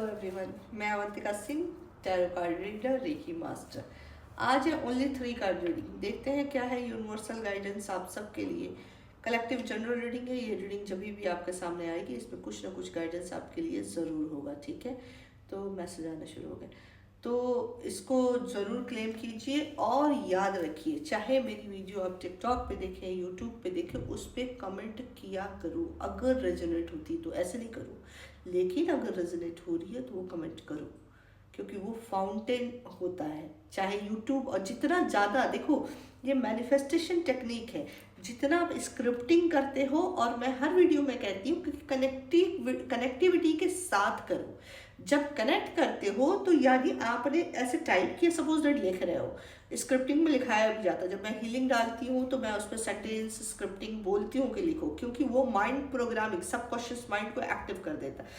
Hello everyone, मैं Avantika Singh, tarot card reader, reiki master. आज है ओनली 3 कार्ड रीडिंग। देखते हैं क्या है यूनिवर्सल गाइडेंस आप सबके लिए। कलेक्टिव जनरल रीडिंग है ये रीडिंग, जब भी आपके सामने आएगी इसमें कुछ ना कुछ गाइडेंस आपके लिए ज़रूर होगा। ठीक है, तो मैसेज आना शुरू हो गए तो इसको ज़रूर क्लेम कीजिए और याद रखिए, चाहे मेरी वीडियो आप टिकटॉक पे देखें, यूट्यूब पे देखें, उस पर कमेंट किया करो। अगर रेजोनेट होती तो ऐसे नहीं करो, लेकिन अगर रेजोनेट हो रही है तो वो कमेंट करो, क्योंकि वो फाउंटेन होता है। चाहे यूट्यूब, और जितना ज़्यादा देखो, ये मैनिफेस्टेशन टेक्निक है, जितना आप स्क्रिप्टिंग करते हो, और मैं हर वीडियो में कहती हूँ कि कनेक्टिविटी के साथ करो। जब कनेक्ट करते हो तो यानी आपने ऐसे टाइप किया, सपोज दैट लिख रहे हो, स्क्रिप्टिंग में लिखाया भी जाता है। जब मैं हीलिंग डालती हूँ तो मैं उसमें सेंटेंस स्क्रिप्टिंग बोलती हूँ कि लिखो, क्योंकि वो माइंड प्रोग्रामिंग, सबकॉन्शियस माइंड को एक्टिव कर देता है।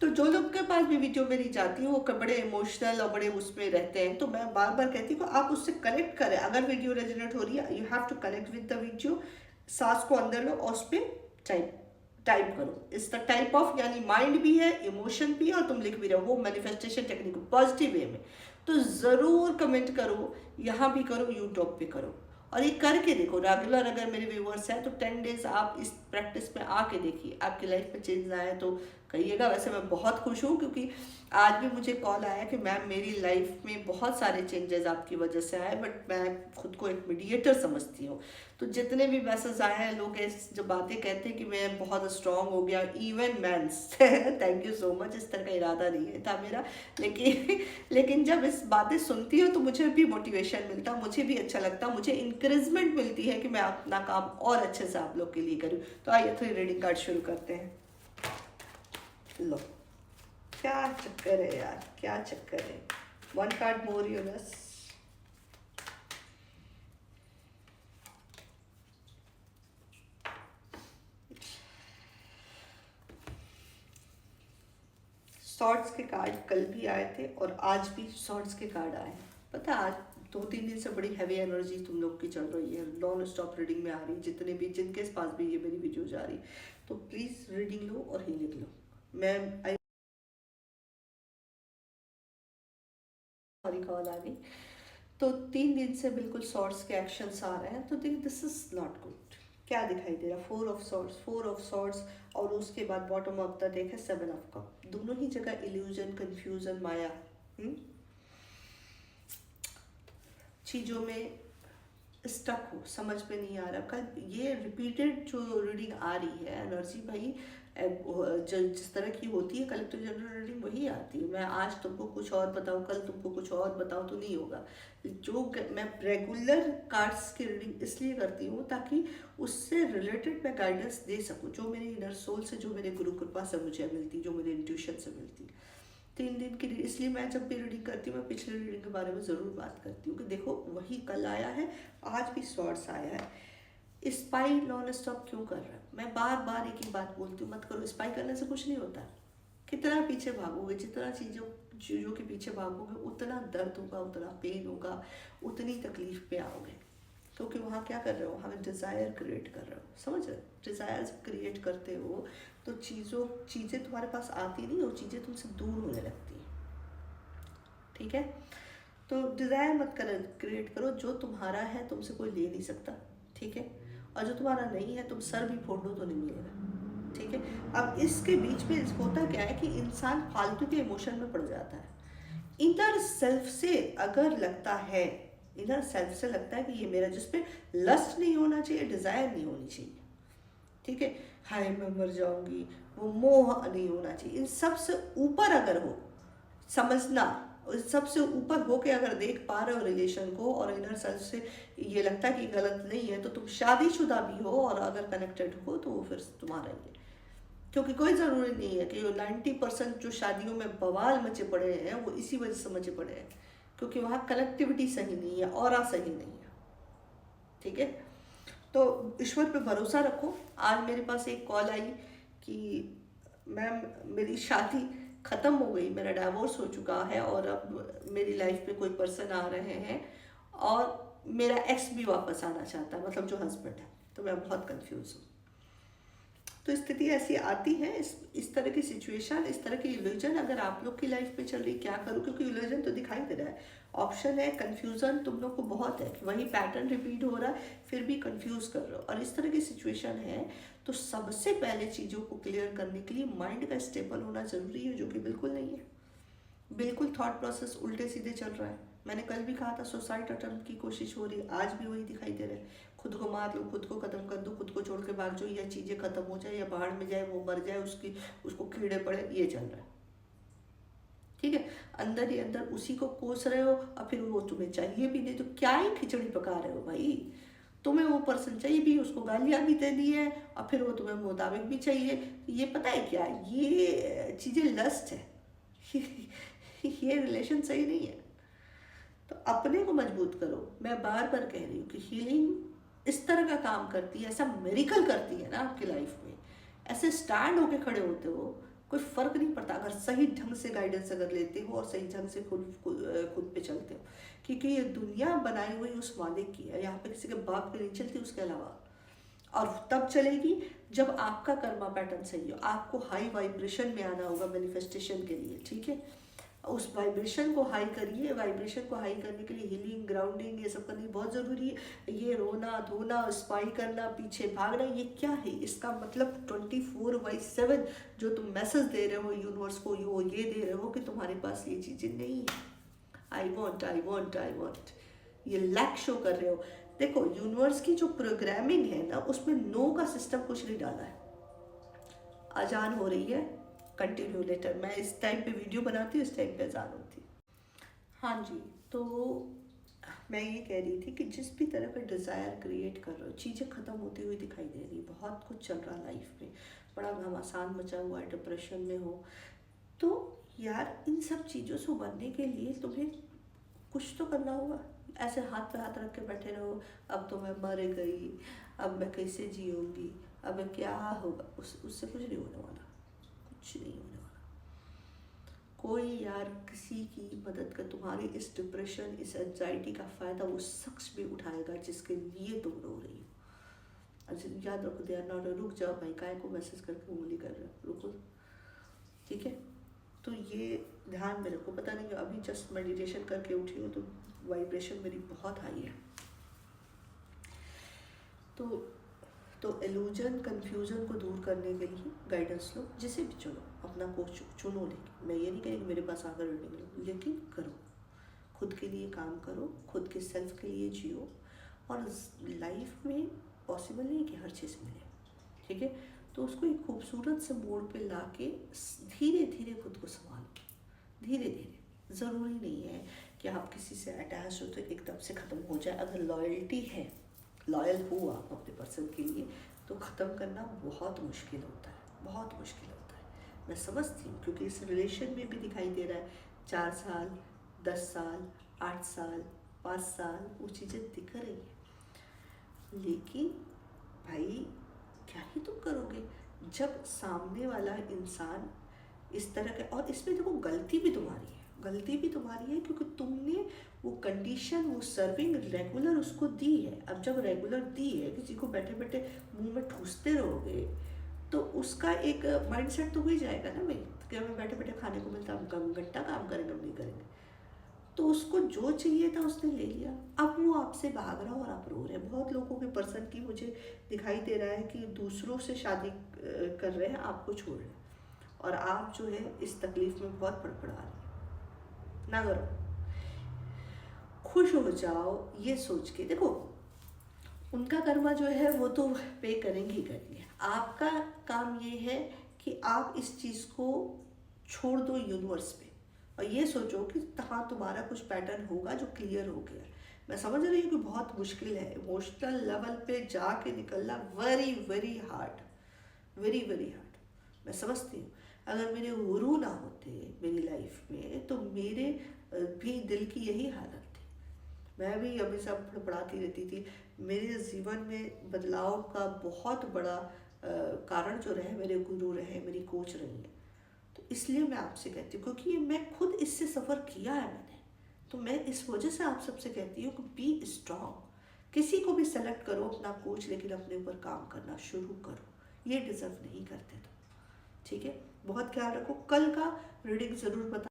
तो जो लोग के पास भी वीडियो मेरी जाती है वो बड़े इमोशनल और बड़े उसमें रहते हैं, तो मैं बार बार कहती हूँ कि आप उससे कनेक्ट करें। अगर वीडियो रेजोनेट हो रही है, you have to connect with the video. सांस को अंदर लो और उस पर टाइप टाइप करो। इस द टाइप ऑफ, यानी माइंड भी है, इमोशन भी है, और तुम लिख भी रहे हो, वो मैनिफेस्टेशन टेक्निक पॉजिटिव वे में। तो ज़रूर कमेंट करो, यहाँ भी करो, यूट्यूब पे करो, और ये करके देखो। रेगुलर अगर मेरे व्यूअर्स हैं तो 10 डेज आप इस प्रैक्टिस में आके देखिए, आपकी लाइफ में चेंज आए तो कहिएगा। वैसे मैं बहुत खुश हूँ, क्योंकि आज भी मुझे कॉल आया कि मैम मेरी लाइफ में बहुत सारे चेंजेस आपकी वजह से आए, बट मैं खुद को एक मीडिएटर समझती हूँ। तो जितने भी मैसेज आए हैं, लोग जो बातें कहते हैं कि मैं बहुत स्ट्रांग हो गया, even men's thank you so much. इस तरह का इरादा नहीं है था मेरा, लेकिन जब इस बातें सुनती हूँ तो मुझे भी मोटिवेशन मिलता, मुझे भी अच्छा लगता, मुझे इंकरेजमेंट मिलती है कि मैं अपना काम और अच्छे से आप लोग के लिए करूँ। तो आइए 3 रीडिंग कार्ड शुरू करते हैं। लो, क्या चक्कर है यार, क्या चक्कर है। 1 कार्ड मोर यूनिवर्स। शॉर्ट्स के कार्ड कल भी आए थे और आज भी शॉर्ट्स के कार्ड आए हैं। पता है, आज 2-3 दिन से बड़ी हैवी एनर्जी तुम लोग की चल रही है, नॉन स्टॉप रीडिंग में आ रही, जितने भी जिनके पास भी ये मेरी वीडियो जा रही, तो प्लीज़ रीडिंग लो और हीलिंग लो। मैं सॉरी, कॉल आ गई। तो 3 दिन से बिल्कुल शॉर्ट्स के एक्शंस आ रहे हैं, तो दिस इज नॉट गुड। क्या दिखाई दे रहा है? 4 ऑफ सॉर्ट्स, और उसके बाद बॉटम ऑफ द डेक है 7 ऑफ कप। दोनों ही जगह इल्यूजन, कंफ्यूजन, माया। चीज़ों में स्टक हो, समझ में नहीं आ रहा। कल ये रिपीटेड जो रीडिंग आ रही है एनर्जी भाई, जो जिस तरह की होती है कलेक्टिव जनरल रीडिंग, वही आती है। मैं आज तुमको कुछ और बताऊं, कल तुमको कुछ और बताऊं तो नहीं होगा। मैं रेगुलर कार्ड्स की रीडिंग इसलिए करती हूँ ताकि उससे रिलेटेड मैं गाइडेंस दे सकूँ, जो मेरे इनर सोल से, जो मेरे गुरु कृपा से मुझे मिलती, जो मेरे इंट्यूशन से मिलती। 3 दिन की, इसलिए मैं जब भी रीडिंग करती हूँ मैं पिछले रीडिंग के बारे में ज़रूर बात करती हूँ कि देखो वही कल आया है, आज भी शॉर्ट्स आया है। स्पाई नॉन स्टॉप क्यों कर रहा है? मैं बार बार एक ही बात बोलती हूँ, मत करो। स्पाई करने से कुछ नहीं होता। कितना पीछे भागोगे, जितना चीज़ों के पीछे भागोगे, उतना दर्द होगा, उतना पेन होगा, उतनी तकलीफ पे आओगे। क्योंकि वहाँ क्या कर रहे हो, वहाँ डिज़ायर क्रिएट कर रहे हो। समझ रहे हो? डिज़ायर क्रिएट करते हो तो चीज़ें तुम्हारे पास आती नहीं, और चीज़ें तुमसे दूर होने लगती हैं। ठीक है, तो डिज़ायर मत क्रिएट करो। जो तुम्हारा है तुमसे कोई ले नहीं सकता। ठीक है, और जो तुम्हारा नहीं है तुम सर भी फोड़ दो तो नहीं मिलेगा। ठीक है, अब इसके बीच में होता क्या है कि इंसान फालतू के इमोशन में पड़ जाता है। इनर सेल्फ से अगर लगता है, इनर सेल्फ से लगता है कि ये मेरा, जिसपे लस्ट नहीं होना चाहिए, डिज़ायर नहीं होनी चाहिए। ठीक है, हाय मैं मर जाऊंगी, वो मोह नहीं होना चाहिए। इन सब से ऊपर अगर हो, समझना, सबसे ऊपर होके अगर देख पा रहे हो रिलेशन को, और इनर सेल्फ से ये लगता है कि गलत नहीं है, तो तुम शादीशुदा भी हो और अगर कनेक्टेड हो तो वो फिर तुम्हारा ही है। क्योंकि कोई ज़रूरी नहीं है कि 90% जो शादियों में बवाल मचे पड़े हैं वो इसी वजह से मचे पड़े हैं, क्योंकि वहाँ कनेक्टिविटी सही नहीं है, ऑरा सही नहीं है। ठीक है, तो ईश्वर पे भरोसा रखो। आज मेरे पास एक कॉल आई कि मैम मेरी शादी ख़त्म हो गई, मेरा डाइवोर्स हो चुका है, और अब मेरी लाइफ में कोई पर्सन आ रहे हैं, और मेरा एक्स भी वापस आना चाहता है, मतलब जो हस्बैंड है। तो मैं बहुत कंफ्यूज हूँ। तो स्थिति ऐसी आती है, इस तरह की सिचुएशन, इस तरह की इल्यूजन अगर आप लोग की लाइफ में चल रही, क्या करूँ, क्योंकि इल्यूजन तो दिखाई दे रहा है, ऑप्शन है, कंफ्यूजन तुम लोग को बहुत है कि वही पैटर्न रिपीट हो रहा है, फिर भी कंफ्यूज कर रहे हो, और इस तरह की सिचुएशन है। तो सबसे पहले चीज़ों को क्लियर करने के लिए माइंड का स्टेबल होना जरूरी है, जो कि बिल्कुल नहीं है। बिल्कुल थॉट प्रोसेस उल्टे सीधे चल रहा है। मैंने कल भी कहा था सुसाइड अटेम्प्ट की कोशिश हो रही है, आज भी वही दिखाई दे रहा है। खुद को मार लो, खुद को खत्म कर दो, खुद को छोड़ के भाग जाओ, या चीज़ें खत्म हो जाए, या बाहर में जाए, वो मर जाए, उसको कीड़े पड़े, ये चल रहा है। ठीक है, अंदर ही अंदर उसी को कोस रहे हो, और फिर वो तुम्हें चाहिए भी नहीं, तो क्या ही खिचड़ी पका रहे हो भाई। तुम्हें वो पर्सन चाहिए भी, उसको गालियाँ भी दे दी है, और फिर वो तुम्हें मुताबिक भी चाहिए। ये पता है क्या, ये चीज़ें लस्ट है। ये रिलेशन सही नहीं है। तो अपने को मजबूत करो। मैं बार बार कह रही हूँ कि हीलिंग इस तरह का काम करती है, ऐसा मेरिकल करती है ना आपकी लाइफ में, ऐसे स्टैंड होके खड़े होते हो, कोई फर्क नहीं पड़ता अगर सही ढंग से गाइडेंस अगर लेते हो और सही ढंग से खुद पे चलते हो। क्योंकि ये दुनिया बनाई हुई उस मालिक की है, यहाँ पे किसी के बाप पे नहीं चलती उसके अलावा। और तब चलेगी जब आपका कर्मा पैटर्न सही हो। आपको हाई वाइब्रेशन में आना होगा मैनिफेस्टेशन के लिए, ठीक है। उस वाइब्रेशन को हाई करिए। वाइब्रेशन को हाई करने के लिए हीलिंग, ग्राउंडिंग, ये सब करनी बहुत ज़रूरी है। ये रोना धोना, स्पाई करना, पीछे भागना, ये क्या है? इसका मतलब 24/7 जो तुम मैसेज दे रहे हो यूनिवर्स को, ये दे रहे हो कि तुम्हारे पास ये चीज़ें नहीं है। I want, I want, I want, ये लैक शो कर रहे हो। देखो यूनिवर्स की जो प्रोग्रामिंग है ना, उसमें नो का सिस्टम कुछ नहीं डाला है। अजान हो रही है, कंटिन्यू लेटर। मैं इस टाइम पे वीडियो बनाती हूँ, इस टाइम पे अजान होती है। हाँ जी, तो मैं ये कह रही थी कि जिस भी तरह का डिज़ायर क्रिएट कर रहे हो, चीज़ें ख़त्म होती हुई दिखाई दे रही, बहुत कुछ चल रहा लाइफ में, बड़ा घमासान मचा हुआ है, डिप्रेशन में हो, तो यार इन सब चीज़ों से उबरने के लिए तुम्हें कुछ तो करना होगा। ऐसे हाथ पे हाथ रख के बैठे रहो, अब तो मैं मर गई, अब मैं कैसे जीऊँगी, अब क्या होगा, उससे कुछ नहीं होने वाला, कुछ नहीं होने वाला। कोई यार किसी की मदद कर, तुम्हारी इस डिप्रेशन, इस एंजाइटी का फ़ायदा वो शख्स भी उठाएगा जिसके लिए तुम रो रही हो। अच्छा याद रखो, दे आर नॉट, रुक जाओ भाई, काय को मैसेज करके उंगली कर रहे हो, रुको, ठीक है। तो ये ध्यान में रखो। पता नहीं अभी जस्ट मेडिटेशन करके उठी हूँ तो वाइब्रेशन मेरी बहुत हाई है। तो इल्यूजन, कन्फ्यूज़न को दूर करने के लिए गाइडेंस लो, जिसे भी चुनो, अपना कोच चुनो। लेकिन मैं ये नहीं कह कि मेरे पास आकर रीडिंग लो, लेकिन करो, खुद के लिए काम करो, खुद के सेल्फ के लिए जियो। और लाइफ में पॉसिबल नहीं है कि हर चीज़ मिले, ठीक है। तो उसको एक खूबसूरत से मोड़ पे लाके धीरे धीरे खुद को संभालो, धीरे धीरे। ज़रूरी नहीं है कि आप किसी से अटैच हो तो एकदम से ख़त्म हो जाए। अगर लॉयल्टी है, लॉयल हो आप अपने पर्सन के लिए, तो ख़त्म करना बहुत मुश्किल होता है, बहुत मुश्किल होता है। मैं समझती हूँ, क्योंकि इस रिलेशन में भी दिखाई दे रहा है 4 साल, 10 साल, 8 साल, 5 साल, वो चीज़ें दिख रही हैं। लेकिन भाई क्या ही तुम करोगे जब सामने वाला इंसान इस तरह के, और इसमें देखो गलती भी तुम्हारी है, गलती भी तुम्हारी है, क्योंकि तुमने वो कंडीशन, वो सर्विंग रेगुलर उसको दी है। अब जब रेगुलर दी है, किसी को बैठे बैठे मुंह में ठूसते रहोगे तो उसका एक माइंडसेट तो हो ही जाएगा ना भाई, कि हमें बैठे बैठे खाने को मिलता, हम घंटा काम करेंगे, हम नहीं करेंगे। तो उसको जो चाहिए था उसने ले लिया, अब वो आपसे भाग रहा और आप रो रहे हैं। बहुत लोगों के पर्सन की मुझे दिखाई दे रहा है कि दूसरों से शादी कर रहे हैं, आपको छोड़ रहे हैं, और आप जो है इस तकलीफ में बहुत फड़फड़ा रहे हैं। ना करो, खुश हो जाओ ये सोच के। देखो उनका कर्मा जो है वो तो पे करेंगे ही करेंगे, आपका काम ये है कि आप इस चीज़ को छोड़ दो यूनिवर्स पे, और ये सोचो कि हाँ तुम्हारा कुछ पैटर्न होगा जो क्लियर हो गया। मैं समझ रही हूँ कि बहुत मुश्किल है, इमोशनल लेवल पे जाके निकलना very very hard, very very hard. मैं समझती हूँ, अगर मेरे गुरु ना होते मेरी लाइफ में तो मेरे भी दिल की यही हालत थी। मैं भी हमेशा फड़फड़ाती रहती थी। मेरे जीवन में बदलाव का बहुत बड़ा कारण जो रहे मेरे गुरु रहे, मेरी कोच रही है। तो इसलिए मैं आपसे कहती हूँ, क्योंकि मैं खुद इससे सफ़र किया है मैंने, तो मैं इस वजह से आप सबसे कहती हूँ कि बी स्ट्रॉन्ग। किसी को भी सेलेक्ट करो अपना कोच, लेकिन अपने ऊपर काम करना शुरू करो, ये डिजर्व नहीं करते तुम। ठीक है, बहुत ख्याल रखो। कल का रीडिंग ज़रूर बता